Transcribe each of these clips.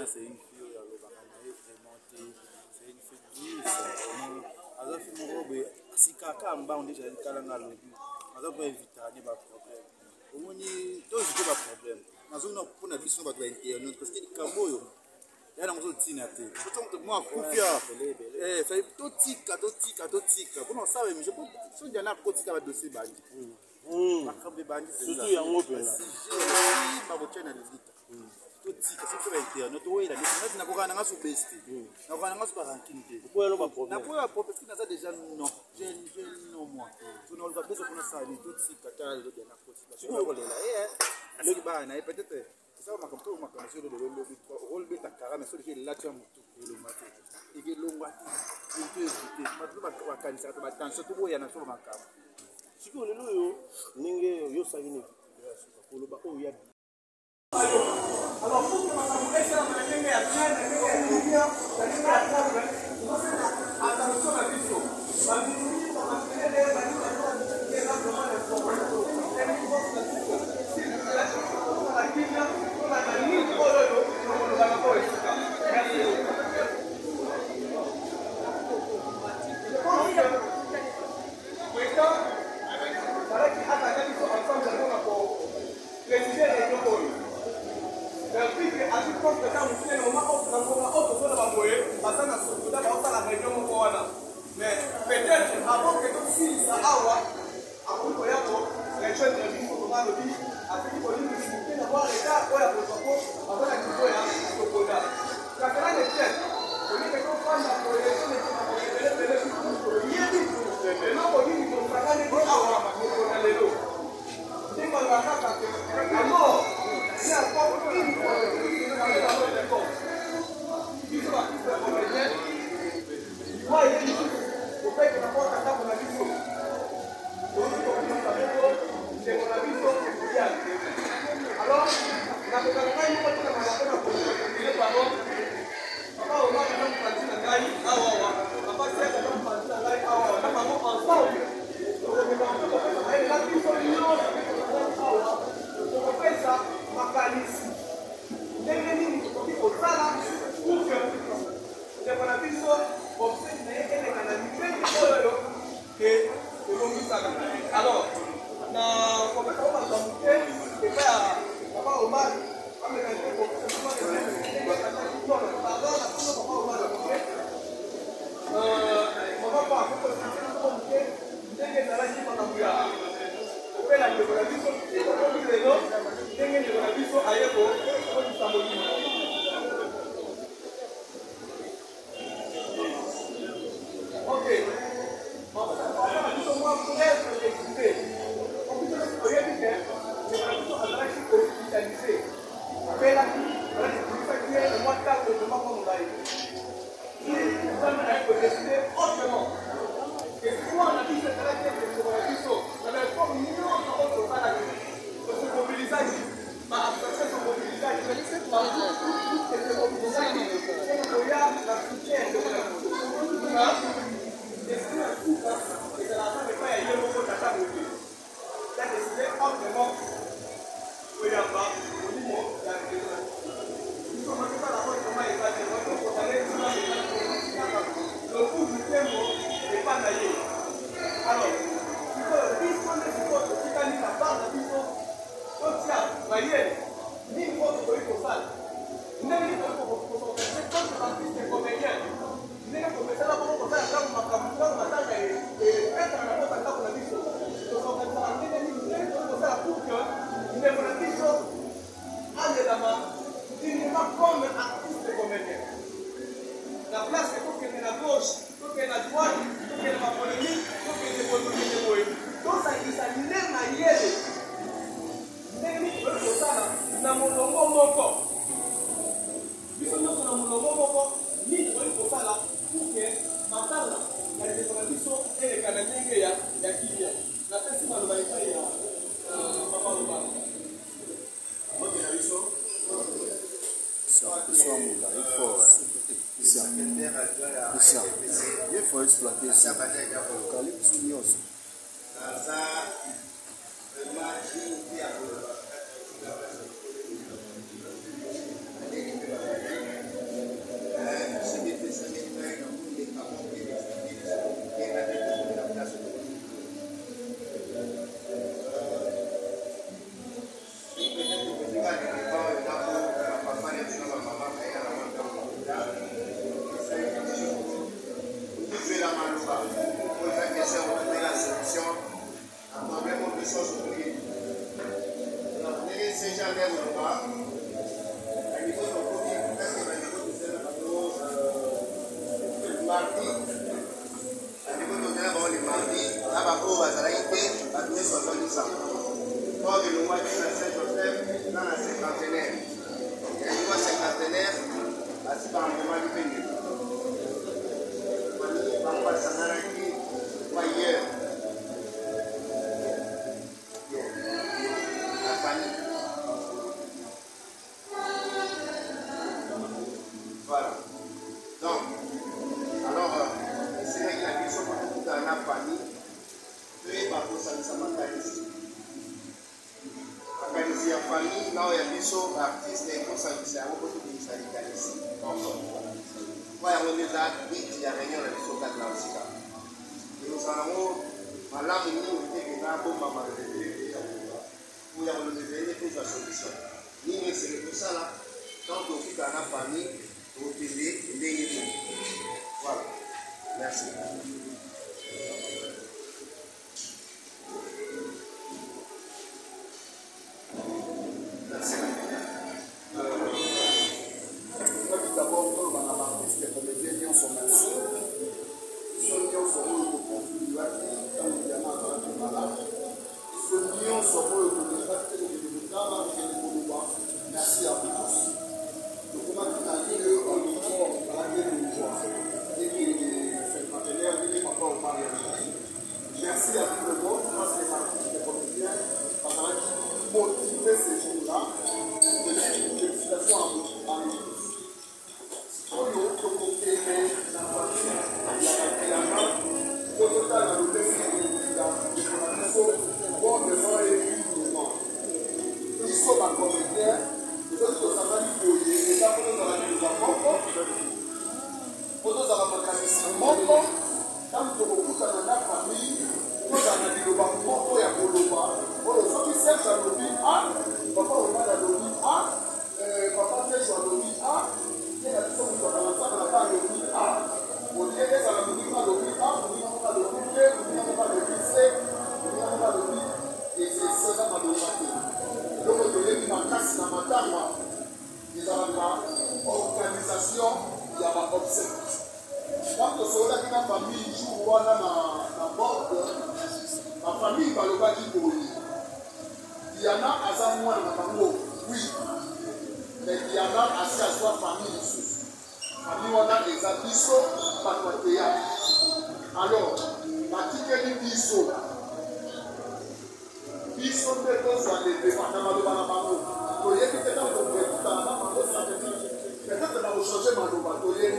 c'est une fille remontée, c'est une fille douce. Alors, si quelqu'un m'a déjà dit qu'elle a lobby, alors on éviter des problèmes. Au moins, tous les problèmes. Nous avons pour la vision de l'internet parce que les camots, il y a un autre tina. Moi, confiant. Fait tout tika. Pour nous savoir, mais je peux. Si on a un côté qui va dossier bandit. Surtout il y a un open. totika soki baite no toyela neti nakokana nga sobeste nakokana nga soka ranking te napoya propre qui naza déjà non jeune non moi tuna olba beso kuna sani totika tala lo dia nakotika soki kolela asi bana et peut-être ça makamto makamto sur le lobby rôle beta kara mais soki là tu as mutu le matin et que longwa ti to éviter matu ba kanisa to ba tension to boya na so makambo soki olelo yo ndenge yo sangini koloba oyo ya alors pour que makambo esala na ndenge ya bien ndenge ya libia na ndenge ya table attention na biso baminisi bamakelele baninaaaa vraiment l'information na kimia mpona na nini oyo nakolobaka oyo esika merci mais peut-être avant que tout finisse à Awa, à propos de les jeunes de l'Union de l'Obi, à ce niveau de l'utilité d'avoir les gars pour la protocole, avant la niveau de l'Okoda. Quand on a des têtes, on dit que quand on prend la projection de alors, il faut exploiter ça. Or de loi qui est Saint-Joseph dans la cinquantenaire. Il y a une loi cinquantenaire à ce moment du pays. On va s'en arrêter ou ailleurs. La famille. Voilà. Donc, alors, c'est vrai qu'il y a des choses dans la famille. Peu par rapport à ça, organiser la famille, là où il y a des choses artistes et comme ça, c'est un peu de ça, les gars ici. Voilà, on les a dit, il y a réunion avec ce gars là aussi. Et nous allons, madame, nous, on était là, pour maman, le bébé, où il y a le bébé, pour la solution. Nous, c'est tout ça là, tant qu'on fait dans la famille, au télé, les voilà. Merci. Merci à vous tous. Donc, on a dit à qui le on va dire le pouvoir. Et puis, les partenaires, les papas au mariage. Merci à tout le monde. Moi, c'est les artistes, les comédiens, parce qu'ils ont motivé ces jours-là. De félicitations à nous tous. On est au côté de la famille, la main. Au total, on a le bon devant et devant. Ils sont ma comédien. Nous sommes à Manipoyer, et là, nous avons la mécanisme. Quand nous avons dans la famille, nous avons dit le banco et à Boloba. Ceux qui servent à l'objet A, papa au mal à l'objet A, papa fait sur l'objet A, et la personne qui va dans l'objet A. On dit que ça va nous dire l'objet A, nous disons pas l'objet B, nous disons pas l'objet C, nous disons pas l'objet et c'est ça ma demande. Donc, on donne une casse dans ma table. Ils ont une organisation, il y a un obsèque. Quand on se regarde dans la famille, il joue dans la borde, la famille va le battre pour lui. Il y en a à sa moine dans la famille, oui. Mais il y en a assez à soi famille ici. Famille, on a des abyssos, pas de théâtre. Alors, la tique du bisso. Ils sont des choses à les départements de Banabano. Il y a des gens qui ont peut-être dans le changement de bateau, il y a des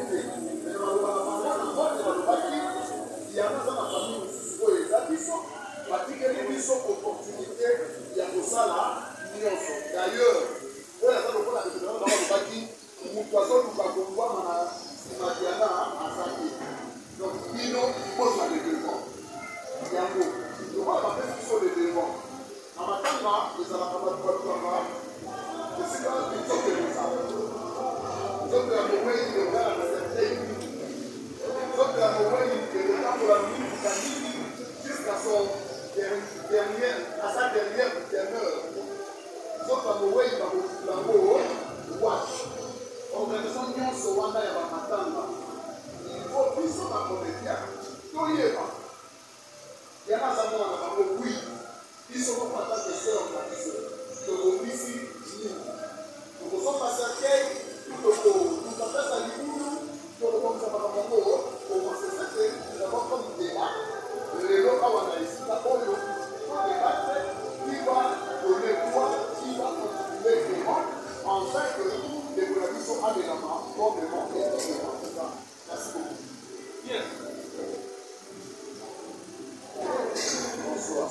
il y a dans la famille où les habitants, particulièrement ils ont opportunité, il y a tout ça là, d'ailleurs, on a dans le bâti, nous poisson, nous avons voir Diana à Zaki. Donc, ils n'ont pas de développement. Il y a un mot. Nous avons pas fait sur le développement. En attendant, ils ont la parole de Papa. Je suis dans une sorte de ça. Donc, à un moment, il est ouvert à la certaine. Donc, à un moment, il est ouvert pour la nuit, jusqu'à son dernier, à sa dernière demeure. Donc, à un moment, il va au watch. Organisation nyonso wana ya bamatanga. Il faut biso na comédien. Toyeba. Yana za mwana na bango oui. Biso ko pata de sœur na biso. To bisi ni. To so passer kay, to pata libulu, to ko sa bango ko se sete d'abord comme débat. Le loka wana isika oyo. Débattre qui va donner quoi, qui va continuer comment, enfin que les programmes sont à l'élément, probablement, et merci beaucoup. Bien. Bonsoir.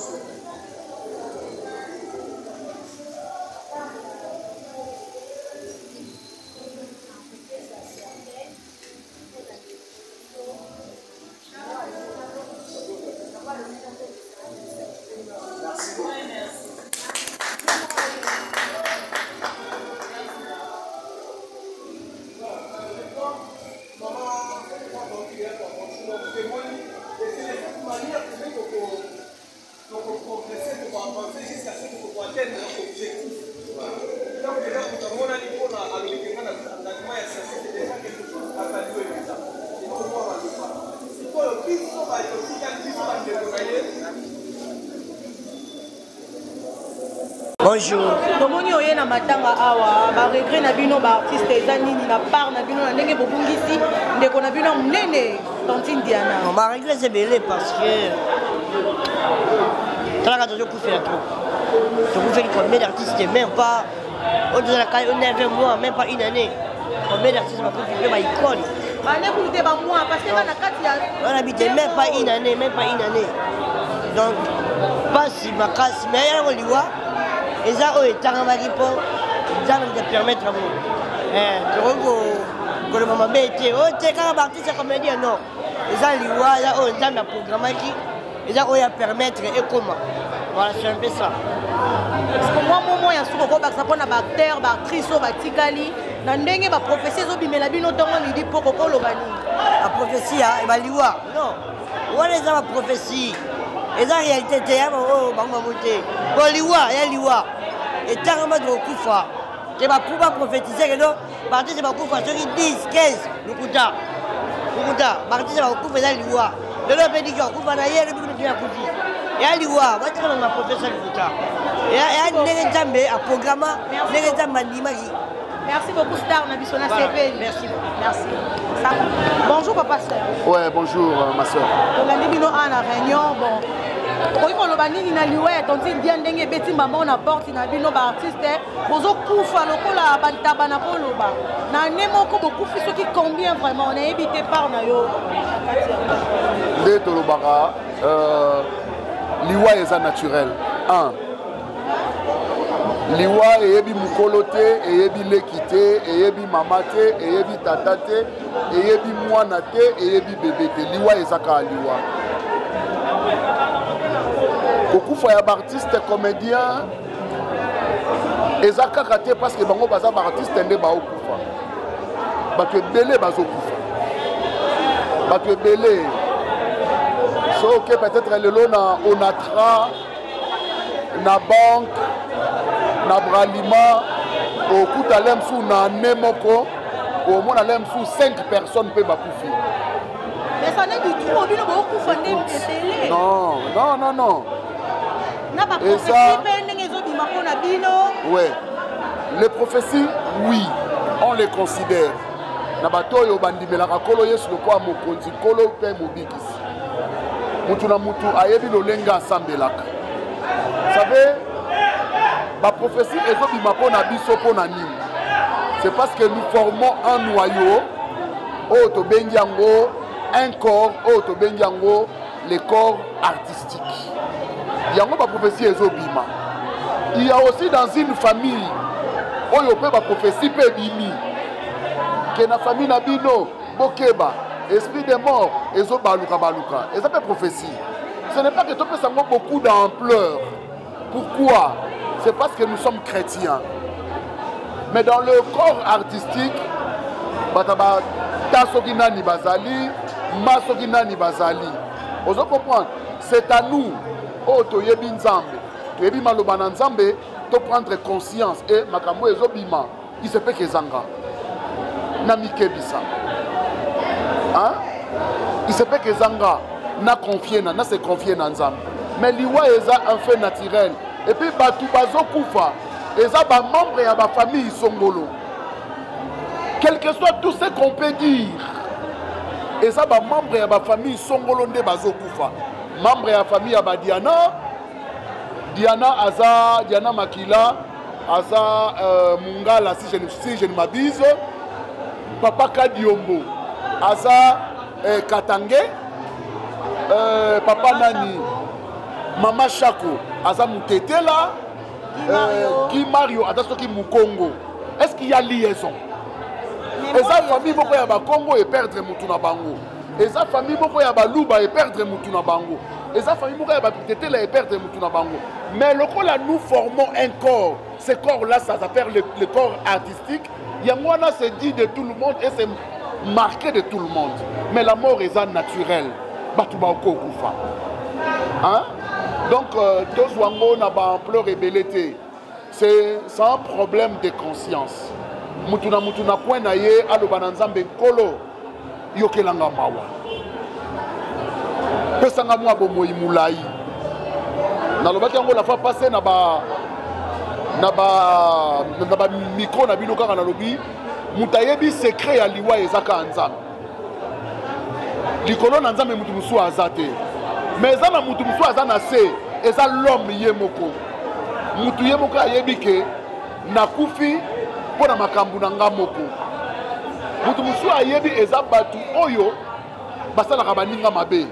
Bonjour. Tomoni oye na matanga awa ba regret na bino ba artiste ezanini na part na bino na ndenge bobungisi ndeko na bino munene Tantine Diana. Non, ba regret c'est belé parce que quand on a fait la troupe. Je vous fais combien d'artistes même pas au-delà de 9 mois, même pas une année. Combien d'artistes m'a fait ma icône. On habitait même pas une année, Donc, pas si ma casse, mais il y a un liwa. Et ça, on est en maripo. Ça nous permettre à vous. Que le maman bête, oh, t'es quand même artiste comédien, non. Et ça, liwa, là, on est dans le programme qui. Et ça, on va permettre et comment. Voilà, c'est un peu ça. Parce que moi, il y a souvent des acteurs, des actrices, des tikali. Dans les prophéties, ils ont dit pour qu'on le bani. La prophétie, elle va liwa. Non. On est dans la prophétie. Et dans la réalité, il y a un liwa, il y a liwa. Et tant que je kufa, je vais pouvoir prophétiser que non, partir de ma kufa, ceux qui 10, 15, le kuta. Partir de ma kufa, il y a liwa. Le lot dit que kufa na hier, le but de la kufi. Il y a liwa, moi je suis ma professeur de kuta. Il y a un négétambe, un programme, négétambe mandimagi. Merci beaucoup, Star Nabissona CP. Merci. Bonjour, papa Sœur. Ouais, bonjour, ma soeur. On a dit à la réunion, bon. Quand on a dit na liwe, Tantine Diana ndenge beti maman na porte na bino ba artiste, bozo kufa lokola bantaba na koloba. Na nemo ko beaucoup fiso qui combien vraiment on a évité par na yo. De tolobara liwa eza naturel. 1. Liwa eyebi mukolo te, eyebi leki te, eyebi mama te, eyebi tata te, eyebi mwana te, eyebi bébé te. Liwa ezaka liwa. Beaucoup de artistes comédiens ezaka kate parce que bango baza artistes ndé ba okufa. Bato belé bazo kufa. Bato belé. So que peut-être le lot na Onatra, na banque, na Bralima, au Koutalem sous na Nemoko, au moins alem sous 5 personnes peut bakufi. Mais ça n'est du tout, on dit beaucoup fondé télé. Non. Et ça, ouais. Les prophéties, oui, on les considère. Nabato yo bandimelaka kolo yesu lokwa mokonzi kolo pe mobikisi. Mutu na mutu ayebi lolenga asambelaka. Vous savez, ma prophétie ezobima pona biso pona nini. C'est parce que nous formons un noyau au tobengi yango un corps au tobengi yango les corps artistiques. Yango ba prophétie ezobima. Il y a aussi dans une famille oyo pe ba prophétie pe bimi. Que na famille na bino bokeba esprit de mort ezobaluka baluka. Et ça peut prophétie. Ce n'est pas que tu peux savoir beaucoup d'ampleur. Pourquoi? C'est parce que nous sommes chrétiens. Mais dans le corps artistique, bataba tasokina ni bazali, masokina ni bazali. Vous comprenez? C'est à nous. Oh, to yebi nzambe, to yebi maloba na nzambe, to prendre conscience et makambo ezobima, il se peut que zanga. Na mikebisa. Hein? Il se peut que zanga na confié na se confier na nzambe. Mais liwa eza un fait naturel. Et puis batu bazo kufa, eza ba membre ya ba famille songolo. Quel que soit tout ce qu'on peut dire, eza ba membre ya ba famille songolo nde bazo kufa. Membre de la famille à Diana Makila, Aza Mungala, si je ne m'abuse, Papa Kadiombo, Aza Katangé, Papa Nani, Mama Chako, Aza Moutetela, Guy Mario, Adasoki Mukongo. Est-ce qu'il y a liaison? Et sa famille, beaucoup y a Congo et perdre Mutuna Bango. Et sa famille, beaucoup y a Baluba et perdre Mutuna Bango. Et sa famille, beaucoup y a Baluba et perdre Mutuna Bango. Mais le corps là, nous formons un corps. Ce corps-là, ça s'appelle le corps artistique. Yamwana c'est dit de tout le monde et c'est marqué de tout le monde. Mais la mort est naturelle. Batoubaoko Koufa. Hein? Donc, tous wango n'a pas ampleur et belleté. C'est un problème de conscience. Mutuna point naye alobananzambe kolo yokelanga mawa. Pesanga mwa bomo imulai. Na lobaki yango la fois passée na ba na ba micro na bino kaka na lobi mutayebi secret ya liwa ezaka nzambe likolo na nzambe mutu musu azate mais eza na mutu musu aza na se eza l'homme ye moko mutu ye moko ayebi ke nakufi mpo na makambo na nga moko mutu musu ayebi eza batu oyo basalaka baninga mabe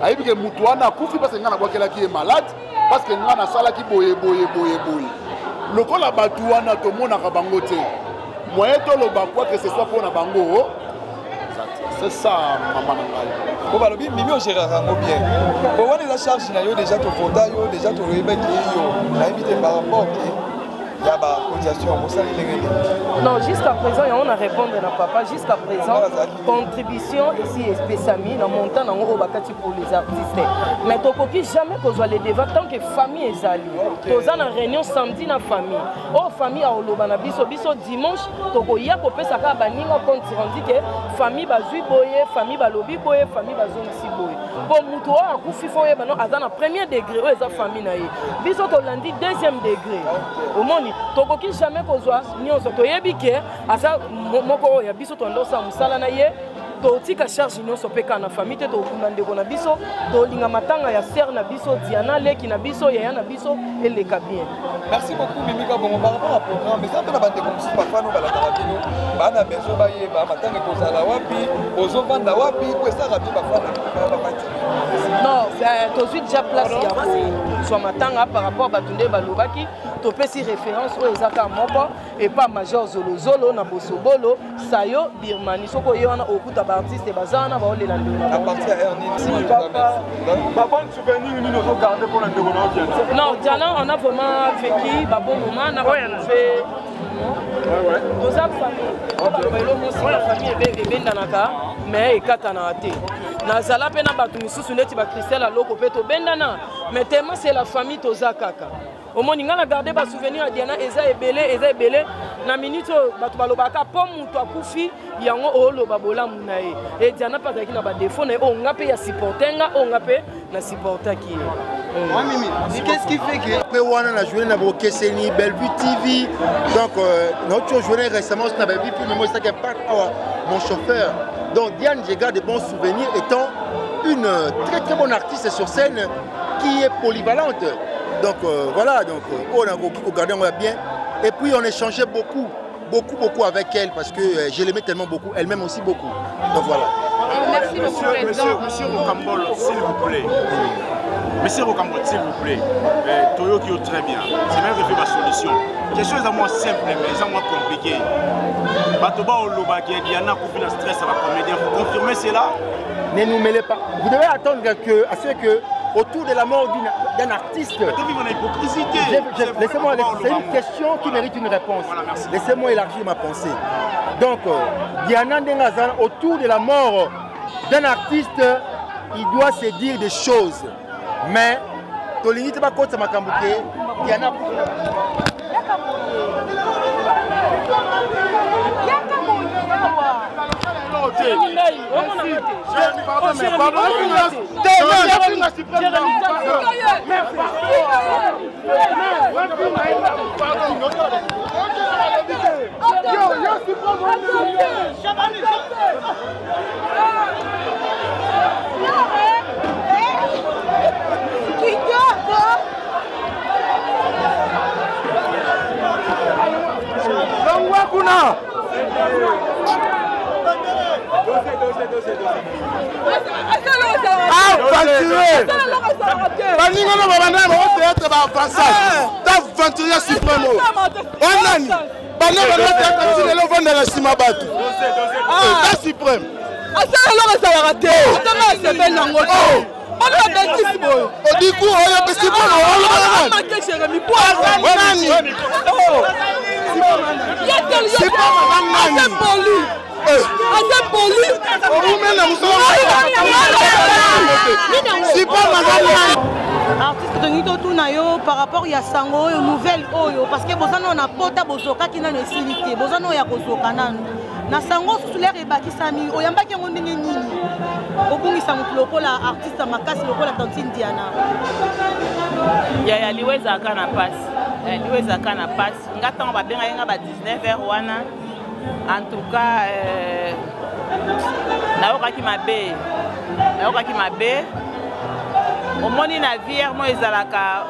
ayebi ke mutu wana akufi parce que nga nabwakelaki ye malade parce que nga nasalaki boye lokola batu wana tomonaka bango te moyen toloba quoi que ce soit mpo na bango c'est ça maman na ngai po balobi mimi ogéraka yango bien po wana eza charge na yo déjà tofonda yo déjà toloyebaki yo nayebi te par rapport il y a une cotisation. Non, jusqu'à présent, on a répondu à papa. Jusqu'à présent, contribution ici est spécialement dans mon temps pour les artistes. Mais tu ne jamais qu'on soit les devants tant que famille est allée. Tu as une réunion samedi dans la famille. Oh, famille à Olobana, biso dimanche, tu as coupé sa cabane, compte rendu que famille bazui boye, famille balobi boye, famille bazongi boye. Pour Moutoua, un coup fifo, à un premier degré, c'est la famille. Biso to lundi deuxième degré. Au monde tokoki jamais kozwa nyonso toyebi ke asa moko ya biso tondosa musala na ye totika charge nyonso peka na famille te tokunda ndeko na biso tolinga matanga ya ser na biso Diana leki na biso yaya na biso eleka bien. Merci beaucoup Mimika bon par rapport au programme mais ça peut la bande comme si papa no bala karabino bana bezo baye ba matanga kozala wapi ozo vanda wapi ko ça rabi ba non tozui déjà place ya ko soit matanga par rapport batunde balobaki to pesi référence o ezaka moko et pas major zolo na bosobolo sayo birmani soko yona okuta ba artiste bazana ba olela ndona à partir à Ernie papa souvenir nous nous garder pour la déroulement non Diana on a vraiment vécu ba bon moment na fait nos famille la famille ebendanaka mais ekatana te nazala pe na bato misusu neti ba Christelle aloko pe to bendana mais tellement c'est la famille tozakaka au moins nga na garder ba souvenir à Diana eza ebele na minute bato balobaka po mutu akufi yango oloba bolamu na ye et Diana pas avec na ba défaut na o nga pe ya supportenga o nga pe na supporta ki moi Mimi qu'est-ce qui fait que pe wana na jouer na Bokeseni Bellevue TV donc notre journée récemment sur Bellevue puis moi ça qui pas mon chauffeur donc Diane je garde de bons souvenirs étant une très bonne artiste sur scène qui est polyvalente. Donc voilà, donc on a regardé, on va bien. Et puis on échangeait beaucoup avec elle parce que je l'aimais tellement beaucoup, elle m'aime aussi beaucoup. Donc voilà. Merci monsieur Rocambole, s'il vous plaît. Monsieur Rocambole, s'il vous plaît. Toyo qui est très bien. C'est même refait ma solution. Quelque chose à moi simple mais à moi compliqué. Batoba Oloba qui y en a pour le stress à la comédien. Vous confirmez cela? Ne nous mêlez pas. Vous devez attendre à ce que autour de la mort d'un artiste. Laissez-moi, c'est une question qui mérite une réponse. Voilà, laissez-moi élargir ma pensée. Donc, Diana Ndengazan, autour de la mort d'un artiste, il doit se dire des choses. Mais, Tolini Teba Kota Makambouke, Diana. Aventurier suprême. Suprême. artiste tongi tout na yo par rapport ya sango oyo nouvelle oyo parce que bozana na pota bozoka kina na silité bozana ya kozoka nanu na sango susu l'air ebakisami oyambaki yango ndenge nini obungisa motu lokola artiste makasi lokola Tantine Diana ya liweza aka na pasi liwa ezalaka na pasi nga ntango babengaki nga ba 19h wana en tout cas nayokaki mabe omoni na viere mo ezalaka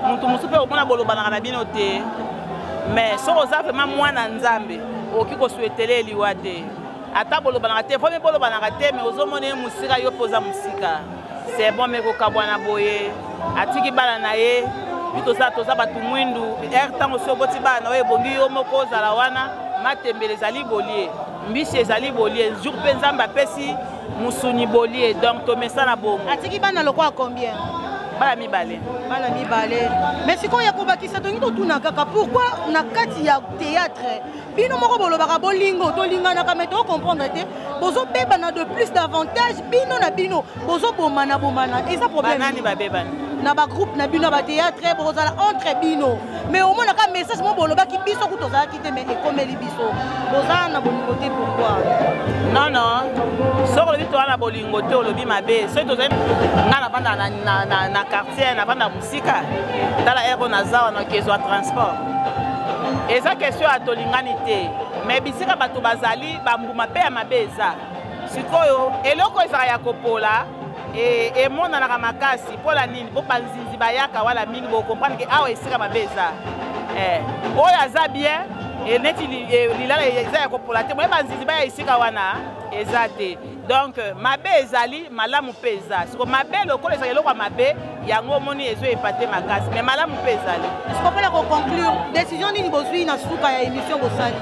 mutu mosusu mpe omona bolobanaka na bino te mais soki oza vraiment mwana nzambe okoki kosuetele eliwa te ata bolobanaka te fomi bolobanaka te mais ozomona ye mosika yo mpo oza mosika c'est bon me kokabwana boye atiki bana na ye toza bato mwindu ntango soki oboti bana na yo ebongi yo moko ozala wana matembele ezali bolie mbisi ezali bolie jour mpe nzambe apesi musuni bolie donc tomesa na bongo atiki bana lokola combien bana mibale mais sikoyo ya kobakisa tongi totuna kaka pourquoi na kati ya théâtre bino moko bolobaka bolingo tolinganaka mais tocomprendre te bozobebana de plus d'avantage bino na bino bozobomana eza problème banani babebani na bagroupe na bino bathéâtre bozala entre bino mais omonaka message mo bolobaki biso kuta ozalaki te mais ekomeli biso bozala na bolingo te pourquoi non soki olobi toza na bolingo te olobi mabe soki tozali nga navanda na quartier navanda mosika tala ero naza wana kezwa transport eza question ya tolingani te mais bisika bato bazali bambuma mpe ya mabe eza sikoyo eloko ezaka ya kopola emonanaka makasi mpola nini mpo banzinzi bayaka wala mingi bokomprendre ke awa esika mabe eza oyo aza bien neti lilala eza ya kopola te moye banzinzi baya esika wana eza te donc mabe ezali malamu mpe eza siko mabe lokola ezaka eloko ya mabe yango omoni ezo epate makasi mais malamu mpe ezali sikopela koconclure décision nini bozwi na suka ya émission bosali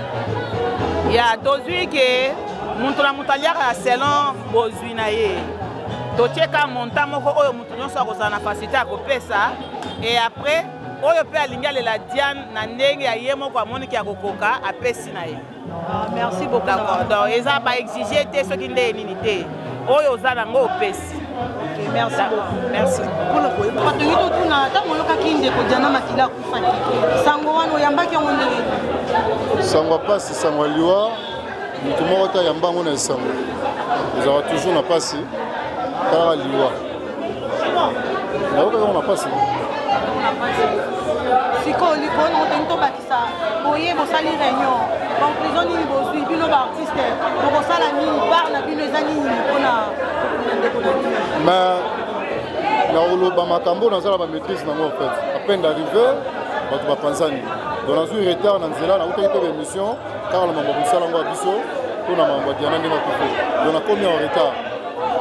ya tozwi ke muntu na mutu aliaka selon bozwi na ye totieka montant moko oyo mutu nyonso akozala na facilité ya kopesa et après oyo mpe alingi alela Diane na ndenge ya ye moko amoniki ya kokoka apesi na ye merci beaucoup d'accord donc eza baexige te soki nde nini te oyo oza nango opesi merci beaucoup merci batongi totuna ntango oyokaki ndeko Diana Makila akufaki sango wana oyambaki yango ndenge sango apasi sango aliwa moto moko ta yamba yango na esango ezalaka toujours na pasi kaka liwa nayokaka yango na pasi sikoyo likolo motongi tobakisa boye bosali réunion conclusion nini bozwi bino baartiste bokosala nini part na bino eza nini mpona ndeko na bino mais nakoloba makambo nazala bamaîtrise nango en fait apeine d'arrive bato bapanzani donc nazwi retard na nzela nautaki mpe baémission kaka na mambo mosala yango ya biso mpo na mambo ya Diana ndenge akufe donc nakomi en retard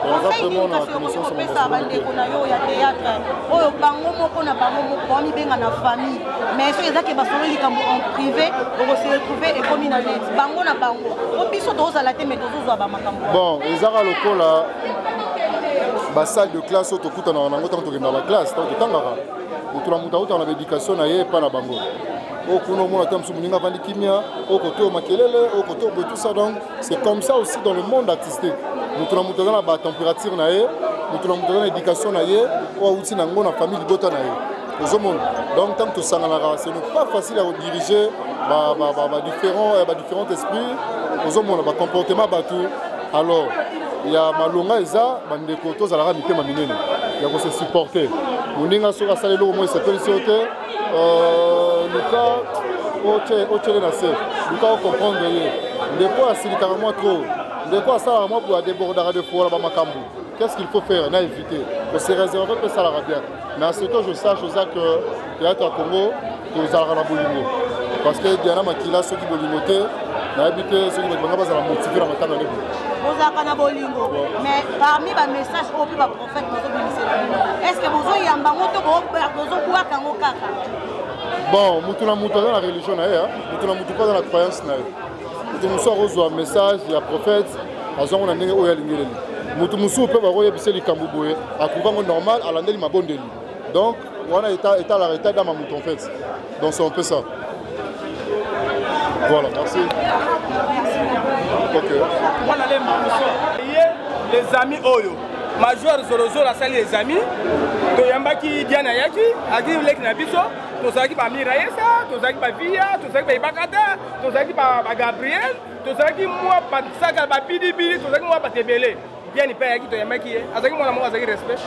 opesa bandeko na yo ya théâtre oyo bango moko na bango moko bamibenga na famille mais soki ezaki basolo likambo en privé okose retrouve ekomi na neti bango na bango po biso tozala te mais tozozwa bamakambo bon ezaka lokola basalle de classe oyo tokutanaka nango ntango tokendaka baklasse ntango totangaka motu na motu autaka na baéducation na ye epa na bango oyo kuna omona te mosusu moninga avandi kimia oyo kote oyo makelele oyo kote oyo boye tout ça donc c'est comme ça aussi dans le monde artistique motu na motu aza na batempérature na ye motu na motu aza na éducation na ye oyo awuti nango na famille libota na ye ozomona donc ntango tosanganaka ce n'est pas facile à rediriger différents esprits ozomona bacomportement bato alors ya malonga eza bandeko tozalaka mitema minene ya kose supporter moninga soki asala eloko mo esepelisi yo te luka otyele na se luka ocomprendre ye ndeko asilikaka mwa trop ndeko asalaka mwa boye adébordaka de fois na bamakambo qu'est-ce qu'il faut faire na éviter kose réserve mpe esalaka bien mais à ce que je sache eza que théâtre ya Congo tozalaka na bolingo parce que Diana Makila soki bolingo te nayebi te soki banga bazala motive na matanga nebi bozalaka na bolingo mais parmi bamessage oyo mpe baprophète bozobimisela bino est ce que bozoyamba ngo to bozobwaka yango kaka bon mutu na mutu aza na religion na ye mutu na mutu mpe aza na croyance na ye mutu mosusu akozwa message ya prophète azwango na ndenge oyo alingeleli mutu mosusu mpe bakoyebisa likambo boye akuvango normal alandeli mabondeli donc wana etalaka état dama mutu en fait donc c'est un peu ça voilà merci ok voilà les amis oyo major zorozoro asali les amis toyambaki Diana yaki aki leki na biso tozalaki bamira yesa tozalaki bavia tozalaki baibakata tozalaki bagabriel tozalaki mwa basaka bapidibili tozalaki mwa batebele Diane mpe ayaki toyambaki ye azalaki mwana moko azalaki respect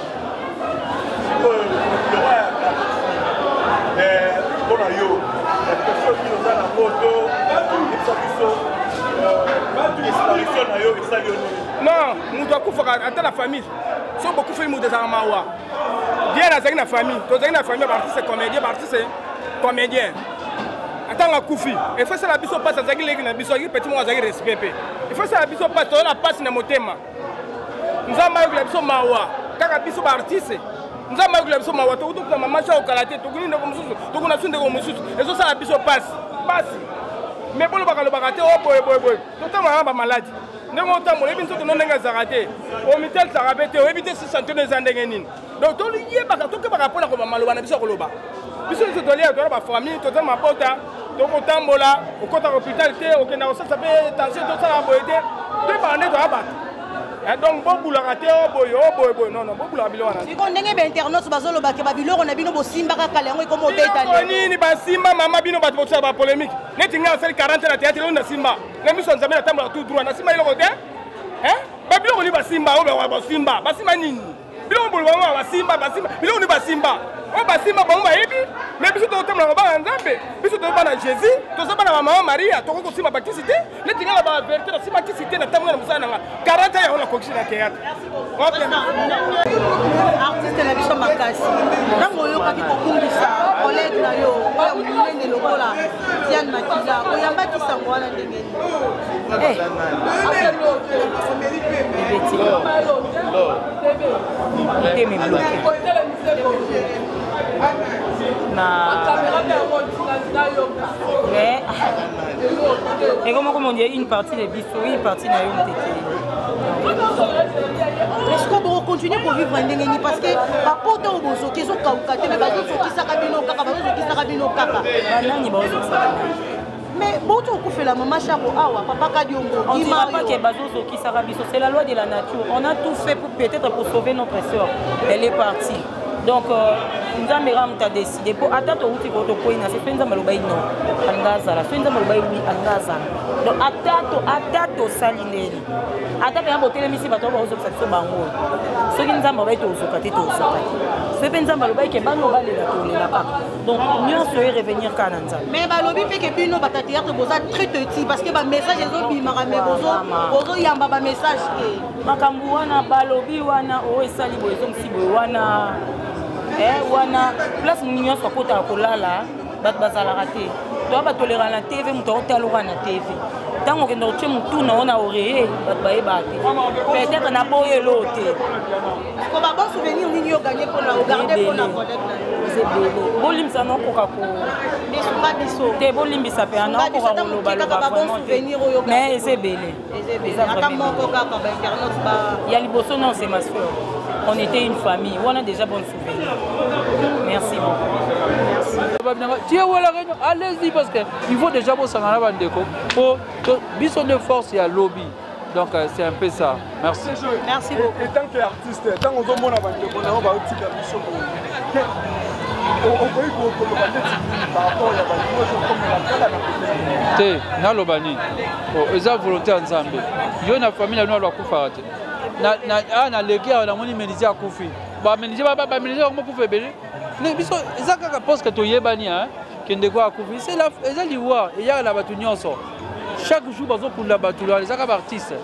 mpona yo question nini oza na moto yebisa biso disparition na yo esali yo nini non moto akufaka ata na famille so bokufeli moto ezalaka mawa bien azalaki na famille tozalaki na famille baartiste comédien atanga kufi efo esala biso mpasi azalaki leki na biso azalaki petit moko azalaki respect mpe efo esala biso mpasi toza na mpasi na motema nzambe ayokela biso mawa kaka biso baartiste nzambe ayokela biso mawa tokutukuta mamasha okala te tokuni ndeko mosusu tokuna su ndeko mosusu ezosala biso mpasi me bolobaka te oboyeboyeboye totambolaka bamaladi ndenge otambola oyebi nzoto no ndenge ezalaka te omitel ezalaka pe te oyebi te sisanteno eza ndenge nini donc toyebaka tokebaka mpona koba maloba na biso koloba biso nyonso tolia toza bafamille toza mabota tokotambola okotaka hôpital te okenda kosalisa mpe tension tosalaka boye te toyebaka nde toya bato donc bobulaka te oboye non bobulaka bilo wana siko ndenge bainternet bazolobake babiloko na bino bosimba kaka yango ekoma obeta nini basimba mama bino bato bosala bapolémique neti ngai asali 40 na théâtre na simba na miso nzambe natambola tout droit nasimba eloko te babiloko ni basimba oyo basimba nini biloko bolobanga basimba biloko ni basimba oyo basimba bango bayebi me biso tokotambola kobanga nzambe biso toyeba na jésus tozaba na bamama maria tokoki kosimba bakisi te neti ngai na baverité nasimba kisi te natambola na mosala nanga 40 yango nakokisi na théâtre artiste na biso makasi ntango oyokaki kokungisa collègue na yo oyo monene lokola Diane Makila oyambaki sango wana ndenge et comment on dit une partie des bisous, une partie n'a une est-ce qu'on va continuer pour vivre en Ndengeni parce que pas pour toi au bozo qui sont kaukate mais bazo qui sakabino kaka bazo qui sakabino kaka banani bazo mais bon tu fait la maman chabo awa papa kadiongo on dira pas que bazo qui sakabiso c'est la loi de la nature on a tout fait pour peut-être pour sauver notre sœur elle est partie donc nzambe ramta décidé pour atteindre outi koto koina c'est fait nzambe lobai non angazala fait nzambe lobai oui angazala donc atato salineli atato ya botele misi bato ba ozo fatso bango soki nzambe ba to ozoka te to ozoka c'est fait nzambe lobai ke bano ba le to le la kaka donc nyonso e revenir kana nzambe mais ba lobi pe ke bino ba théâtre boza très petit parce que ba message ezo bimaka mais bozo yamba ba message ke makambu wana ba lobi wana o esali boye so msibo wana wana place nyonso akotaka kolala bato bazalaka te toa batolera na tv moto akotaloka na tv ntango okenda kotie motuna wana oreye bato bayeba te peut-être na boyelo te koba bon souvenir nini yo gagné mpona ogarde mpona collègue na yo ebele bolimbisa naokoka esunga biso te bolimbisa mpe anaokoka kolobaloba vraiment mais eza ebele aka moko kaka bainternet ya liboso non c'est ma soeur on était une famille on a déjà bon souvenir merci beaucoup merci allez-y parce que il faut déjà bosser dans la bande pour biso de force il y a lobby donc c'est un peu ça merci beaucoup et tant qu'artiste tant on mona bande ko na ba utika biso ko te naloba nini eza volonté ya nzambe yo na famille ya nalo akufaka te na leki awa namoni ménisier akufi baménisier bango bakufa ebele biso eza kaka poske toyebani ke ndeko akufi eza liwa eyaka na bato nyonso chaque jour bazokunda bato wana ezaka baartiste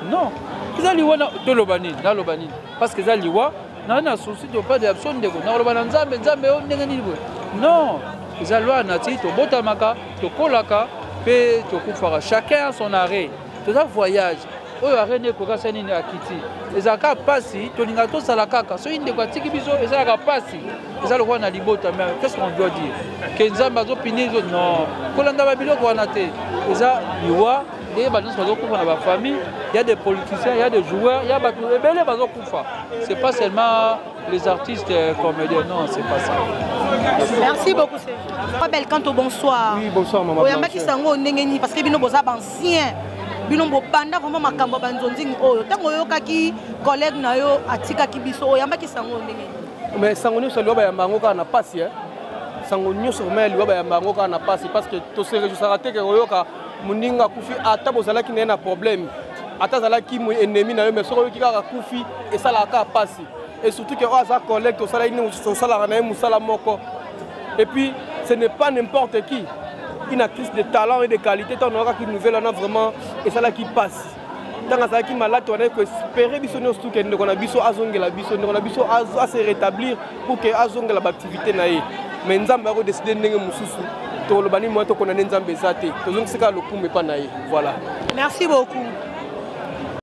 non eza liwa toloba nini naloba nini parce que eza liwa naa na souci topa de biso ndeko nakoloba na nzambe oyo ndenge nini boye non eza lwa na ti tobotamaka tokolaka mpe tokufaka chacun son arrêt toza voyage oyo arene ekokasa nini akiti ezalaka mpasi tolinga tosala kaka soki ndeko atiki biso ezalaka mpasi eza lokola na libota mais qu'est-ce qu'on doit dire ke nzambe azopini non kolanda babiloko wana te eza liwa nde banyonso bazokufa na bafamille il y a des politiciens il y a des joueurs il y a bato ebele bazokufa c'est pas seulement les artistes comédiens non c'est pas ça merci beaucoup c'est belle quant au bonsoir oui bonsoir maman oyambaki sango ndenge nini parce que bino boza bancien bino bobanda vraiment makambo banzonzingi oyo ntango oyokaki collègue na yo atikaki biso oyambaki sango ndenge nini mais sango nyonso liwa bayamba yango kaka na pasi sango nyonso vraiment liwa bayamba yango kaka na pasi parce que toserejusaka te ke koyoka moninga akufi ata bozalaki na ye na problème ata azalaki ennemi na yo mais soki oyoki kaka akufi esalaka kaka pasi et surtout ke oyo aza collègue tosalaki nini tosalaka na ye mosala moko et puis ce n'est pas n'importe qui. Une actrice de talent et de qualité, tant on aura qu'une nouvelle, on a vraiment, et ça là qui passe. Tant que ça qui malade, on a espéré que nous avons biso azongela biso, on a biso à se rétablir pour que azongela l'activité naïe. Mais nous avons décidé de nous tout le bani moi to qu'on a nzambe zate. Tozong sika lokume pa naïe. Voilà. Merci beaucoup.